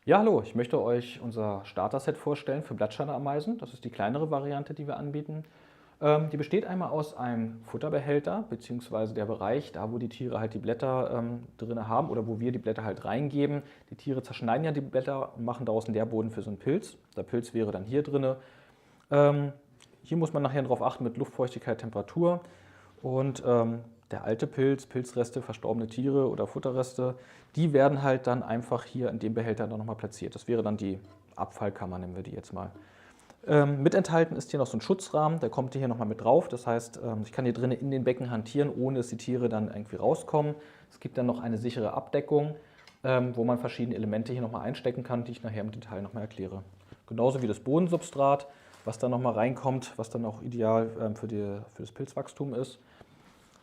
Ja, hallo, ich möchte euch unser Starter-Set vorstellen für Blattschalenameisen. Das ist die kleinere Variante, die wir anbieten. Die besteht einmal aus einem Futterbehälter, beziehungsweise der Bereich, da wo die Tiere halt die Blätter drin haben oder wo wir die Blätter halt reingeben. Die Tiere zerschneiden ja die Blätter und machen daraus einen Nährboden für so einen Pilz. Der Pilz wäre dann hier drin. Ähm, Hier muss man nachher darauf achten mit Luftfeuchtigkeit, Temperatur. Und der alte Pilz, Pilzreste, verstorbene Tiere oder Futterreste, die werden halt dann einfach hier in dem Behälter dann nochmal platziert. Das wäre dann die Abfallkammer, nennen wir die jetzt mal. Mit enthalten ist hier noch so ein Schutzrahmen, der kommt hier nochmal mit drauf. Das heißt, ich kann hier drinnen in den Becken hantieren, ohne dass die Tiere dann irgendwie rauskommen. Es gibt dann noch eine sichere Abdeckung, wo man verschiedene Elemente hier nochmal einstecken kann, die ich nachher im Detail nochmal erkläre. Genauso wie das Bodensubstrat, was dann nochmal reinkommt, was dann auch ideal für das Pilzwachstum ist.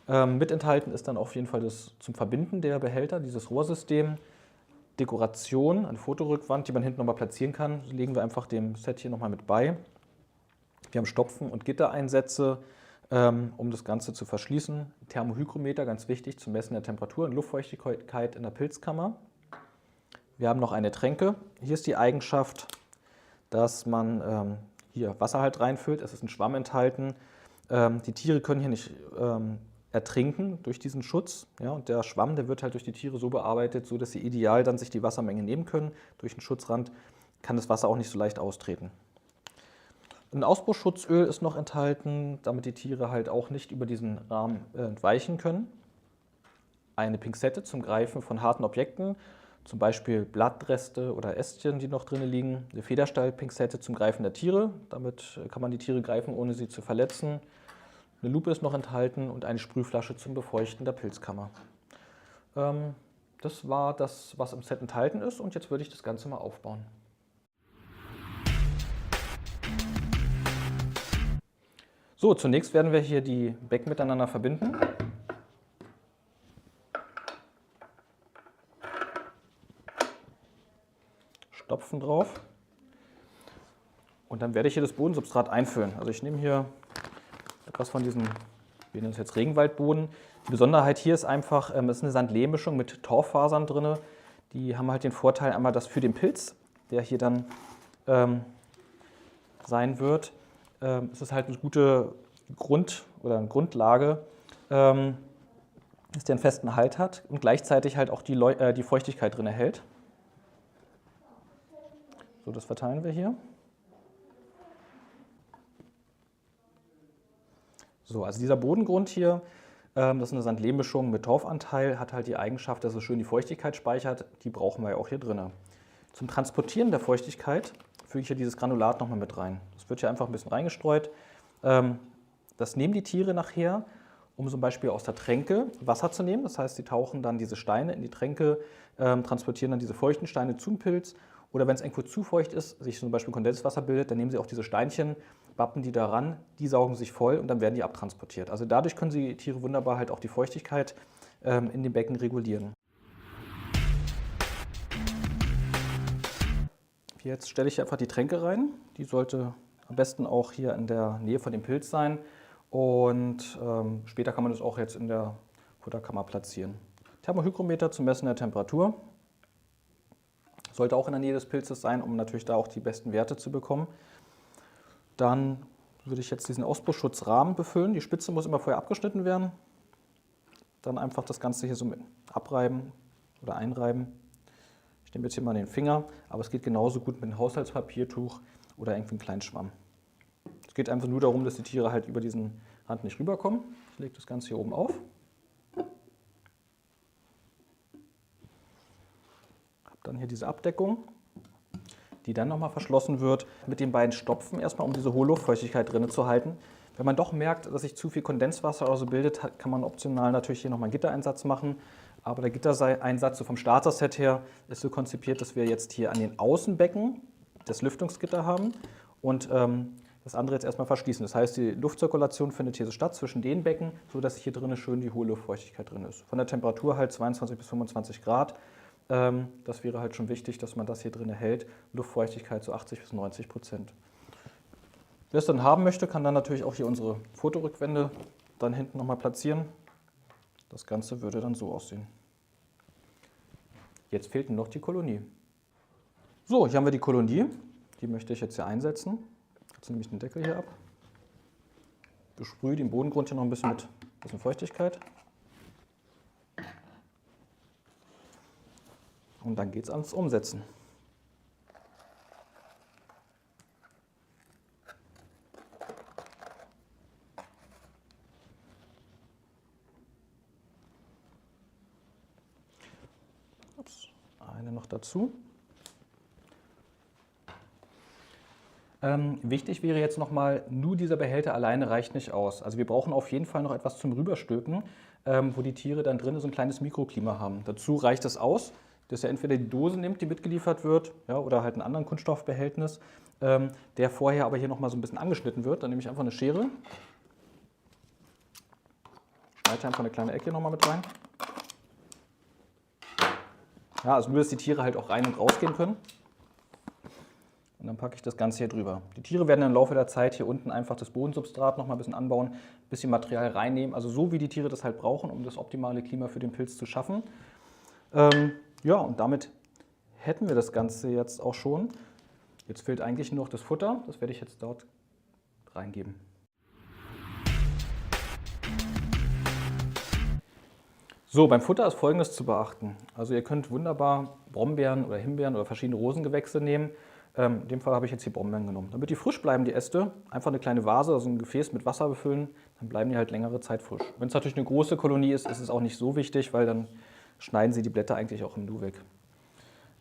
Mit enthalten ist dann auf jeden Fall das zum Verbinden der Behälter, dieses Rohrsystem. Dekoration, eine Fotorückwand, die man hinten nochmal platzieren kann, legen wir einfach dem Set hier nochmal mit bei. Wir haben Stopfen und Gittereinsätze, um das Ganze zu verschließen. Thermohygrometer, ganz wichtig, zum Messen der Temperatur und Luftfeuchtigkeit in der Pilzkammer. Wir haben noch eine Tränke. Hier ist die Eigenschaft, dass man hier Wasser halt reinfüllt. Es ist ein Schwamm enthalten. Die Tiere können hier nicht ertrinken durch diesen Schutz. Ja, und der Schwamm, der wird halt durch die Tiere so bearbeitet, so dass sie ideal dann sich die Wassermenge nehmen können. Durch den Schutzrand kann das Wasser auch nicht so leicht austreten. Ein Ausbruchsschutzöl ist noch enthalten, damit die Tiere halt auch nicht über diesen Rahmen entweichen können. Eine Pinzette zum Greifen von harten Objekten, zum Beispiel Blattreste oder Ästchen, die noch drin liegen. Eine Federstahlpinzette zum Greifen der Tiere, damit kann man die Tiere greifen, ohne sie zu verletzen. Eine Lupe ist noch enthalten und eine Sprühflasche zum Befeuchten der Pilzkammer. Das war das, was im Set enthalten ist, und jetzt würde ich das Ganze mal aufbauen. So, zunächst werden wir hier die Becken miteinander verbinden. Stopfen drauf. Und dann werde ich hier das Bodensubstrat einfüllen. Also ich nehme hier etwas von diesem, wir nennen es jetzt Regenwaldboden. Die Besonderheit hier ist einfach, es ist eine Sand-Lehm-Mischung mit Torffasern drin. Die haben halt den Vorteil einmal, dass für den Pilz, der hier dann sein wird, es ist halt eine gute eine Grundlage, dass der einen festen Halt hat und gleichzeitig halt auch die Feuchtigkeit drin erhält. So, das verteilen wir hier. So, also dieser Bodengrund hier, das ist eine Sand-Lehm-Mischung mit Torfanteil, hat halt die Eigenschaft, dass es schön die Feuchtigkeit speichert. Die brauchen wir ja auch hier drin. Zum Transportieren der Feuchtigkeit füge ich hier dieses Granulat nochmal mit rein. Das wird hier einfach ein bisschen reingestreut. Das nehmen die Tiere nachher, um zum Beispiel aus der Tränke Wasser zu nehmen. Das heißt, sie tauchen dann diese Steine in die Tränke, transportieren dann diese feuchten Steine zum Pilz. Oder wenn es irgendwo zu feucht ist, sich zum Beispiel Kondenswasser bildet, dann nehmen sie auch diese Steinchen, bappen die daran, die saugen sich voll und dann werden die abtransportiert. Also dadurch können die Tiere wunderbar halt auch die Feuchtigkeit in den Becken regulieren. Jetzt stelle ich einfach die Tränke rein. Die sollte am besten auch hier in der Nähe von dem Pilz sein. Und später kann man das auch jetzt in der Futterkammer platzieren. Thermohygrometer zum Messen der Temperatur. Sollte auch in der Nähe des Pilzes sein, um natürlich da auch die besten Werte zu bekommen. Dann würde ich jetzt diesen Ausbruchsschutzrahmen befüllen. Die Spitze muss immer vorher abgeschnitten werden. Dann einfach das Ganze hier so mit abreiben oder einreiben. Ich nehme jetzt hier mal den Finger, aber es geht genauso gut mit einem Haushaltspapiertuch oder irgendwie einem kleinen Schwamm. Es geht einfach nur darum, dass die Tiere halt über diesen Rand nicht rüberkommen. Ich lege das Ganze hier oben auf. Habe dann hier diese Abdeckung, die dann nochmal verschlossen wird mit den beiden Stopfen, erstmal um diese hohe Luftfeuchtigkeit drin zu halten. Wenn man doch merkt, dass sich zu viel Kondenswasser oder so bildet, kann man optional natürlich hier nochmal einen Gittereinsatz machen. Aber der Gittereinsatz so vom Starter-Set her ist so konzipiert, dass wir jetzt hier an den Außenbecken das Lüftungsgitter haben und das andere jetzt erstmal verschließen. Das heißt, die Luftzirkulation findet hier so statt zwischen den Becken, sodass hier drinnen schön die hohe Luftfeuchtigkeit drin ist. Von der Temperatur halt 22 bis 25 Grad. Das wäre halt schon wichtig, dass man das hier drin hält. Luftfeuchtigkeit so 80 bis 90%. Wer es dann haben möchte, kann dann natürlich auch hier unsere Fotorückwände dann hinten nochmal platzieren. Das Ganze würde dann so aussehen. Jetzt fehlt nur noch die Kolonie. So, hier haben wir die Kolonie. Die möchte ich jetzt hier einsetzen. Jetzt nehme ich den Deckel hier ab. Besprühe den Bodengrund hier noch ein bisschen mit Feuchtigkeit. Und dann geht es ans Umsetzen. Ups, eine noch dazu. Wichtig wäre jetzt nochmal, nur dieser Behälter alleine reicht nicht aus. Also wir brauchen auf jeden Fall noch etwas zum Rüberstülpen, wo die Tiere dann drinnen so ein kleines Mikroklima haben. Dazu reicht es aus, dass er entweder die Dose nimmt, die mitgeliefert wird, ja, oder halt einen anderen Kunststoffbehältnis, der vorher aber hier nochmal so ein bisschen angeschnitten wird. Dann nehme ich einfach eine Schere, schneide einfach eine kleine Ecke nochmal mit rein. Ja, also nur, dass die Tiere halt auch rein und rausgehen können. Und dann packe ich das Ganze hier drüber. Die Tiere werden im Laufe der Zeit hier unten einfach das Bodensubstrat noch mal ein bisschen anbauen, ein bisschen Material reinnehmen, also so wie die Tiere das halt brauchen, um das optimale Klima für den Pilz zu schaffen. Ja, und damit hätten wir das Ganze jetzt auch schon. Jetzt fehlt eigentlich nur noch das Futter, das werde ich jetzt dort reingeben. So, beim Futter ist Folgendes zu beachten. Also ihr könnt wunderbar Brombeeren oder Himbeeren oder verschiedene Rosengewächse nehmen. In dem Fall habe ich jetzt hier Brombeeren genommen. Damit die frisch bleiben, die Äste, einfach eine kleine Vase, also ein Gefäß mit Wasser befüllen, dann bleiben die halt längere Zeit frisch. Wenn es natürlich eine große Kolonie ist, ist es auch nicht so wichtig, weil dann schneiden Sie die Blätter eigentlich auch im Nu weg.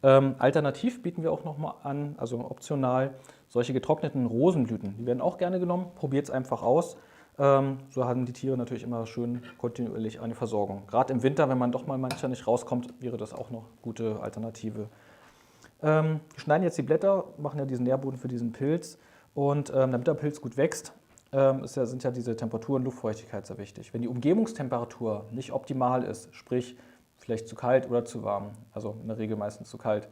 Alternativ bieten wir auch nochmal an, also optional, solche getrockneten Rosenblüten. Die werden auch gerne genommen, probiert es einfach aus. So haben die Tiere natürlich immer schön kontinuierlich eine Versorgung. Gerade im Winter, wenn man doch mal mancher nicht rauskommt, wäre das auch noch eine gute Alternative. Wir schneiden jetzt die Blätter, machen ja diesen Nährboden für diesen Pilz und damit der Pilz gut wächst, sind ja diese Temperatur und Luftfeuchtigkeit sehr wichtig. Wenn die Umgebungstemperatur nicht optimal ist, sprich vielleicht zu kalt oder zu warm, also in der Regel meistens zu kalt,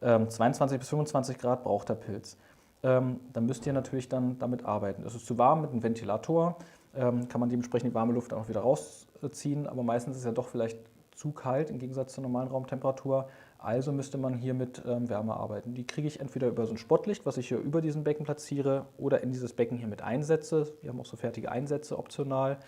22 bis 25 Grad braucht der Pilz, dann müsst ihr natürlich dann damit arbeiten. Ist es zu warm mit einem Ventilator, kann man dementsprechend die warme Luft auch wieder rausziehen, aber meistens ist es ja doch vielleicht zu kalt im Gegensatz zur normalen Raumtemperatur. Also müsste man hier mit Wärme arbeiten. Die kriege ich entweder über so ein Spottlicht, was ich hier über diesem Becken platziere, oder in dieses Becken hier mit einsetze. Wir haben auch so fertige Einsätze optional.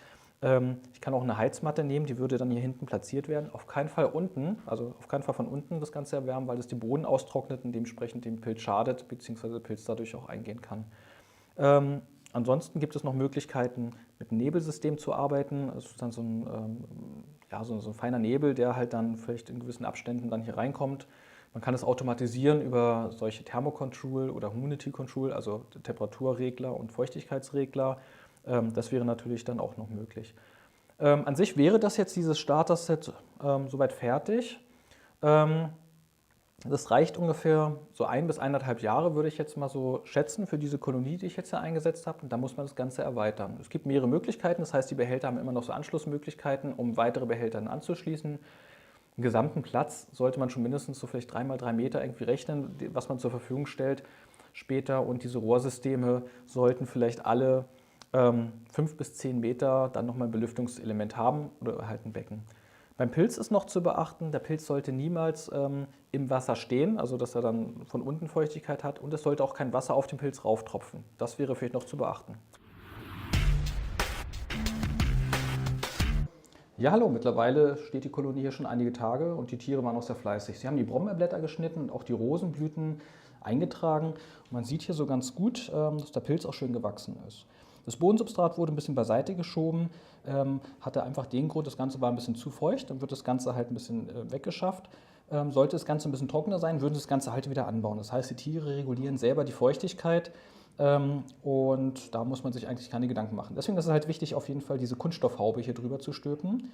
Ich kann auch eine Heizmatte nehmen, die würde dann hier hinten platziert werden. Auf keinen Fall unten, also auf keinen Fall von unten das Ganze erwärmen, weil das den Boden austrocknet und dementsprechend dem Pilz schadet, beziehungsweise der Pilz dadurch auch eingehen kann. Ansonsten gibt es noch Möglichkeiten, mit einem Nebelsystem zu arbeiten. Das ist dann so ein feiner Nebel, der halt dann vielleicht in gewissen Abständen dann hier reinkommt. Man kann es automatisieren über solche Thermocontrol oder Humidity Control, also Temperaturregler und Feuchtigkeitsregler. Das wäre natürlich dann auch noch möglich. An sich wäre das jetzt dieses Starter-Set soweit fertig. Das reicht ungefähr so 1 bis 1,5 Jahre, würde ich jetzt mal so schätzen, für diese Kolonie, die ich jetzt hier eingesetzt habe. Und da muss man das Ganze erweitern. Es gibt mehrere Möglichkeiten, das heißt, die Behälter haben immer noch so Anschlussmöglichkeiten, um weitere Behälter anzuschließen. Im gesamten Platz sollte man schon mindestens so vielleicht 3 mal 3 Meter irgendwie rechnen, was man zur Verfügung stellt später. Und diese Rohrsysteme sollten vielleicht alle 5 bis 10 Meter dann nochmal ein Belüftungselement haben oder halt ein Becken. Beim Pilz ist noch zu beachten, der Pilz sollte niemals im Wasser stehen, also dass er dann von unten Feuchtigkeit hat, und es sollte auch kein Wasser auf den Pilz rauftropfen. Das wäre vielleicht noch zu beachten. Ja, hallo, mittlerweile steht die Kolonie hier schon einige Tage und die Tiere waren auch sehr fleißig. Sie haben die Brombeerblätter geschnitten und auch die Rosenblüten eingetragen. Und man sieht hier so ganz gut, dass der Pilz auch schön gewachsen ist. Das Bodensubstrat wurde ein bisschen beiseite geschoben, hatte einfach den Grund, das Ganze war ein bisschen zu feucht, dann wird das Ganze halt ein bisschen weggeschafft. Sollte das Ganze ein bisschen trockener sein, würden Sie das Ganze halt wieder anbauen. Das heißt, die Tiere regulieren selber die Feuchtigkeit und da muss man sich eigentlich keine Gedanken machen. Deswegen ist es halt wichtig, auf jeden Fall diese Kunststoffhaube hier drüber zu stülpen.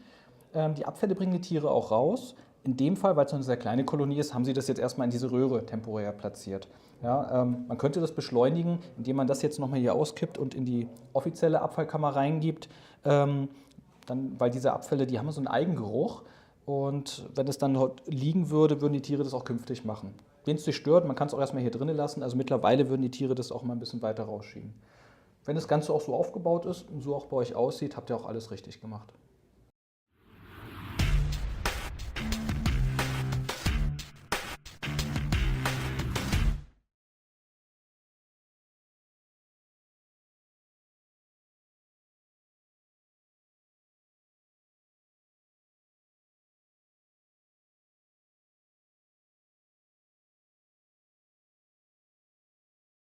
Die Abfälle bringen die Tiere auch raus. In dem Fall, weil es eine sehr kleine Kolonie ist, haben Sie das jetzt erstmal in diese Röhre temporär platziert. Ja, man könnte das beschleunigen, indem man das jetzt nochmal hier auskippt und in die offizielle Abfallkammer reingibt. Weil diese Abfälle, die haben so einen Eigengeruch. Und wenn es dann dort liegen würde, würden die Tiere das auch künftig machen. Wenn es nicht stört, man kann es auch erstmal hier drinnen lassen. Also mittlerweile würden die Tiere das auch mal ein bisschen weiter rausschieben. Wenn das Ganze auch so aufgebaut ist und so auch bei euch aussieht, habt ihr auch alles richtig gemacht.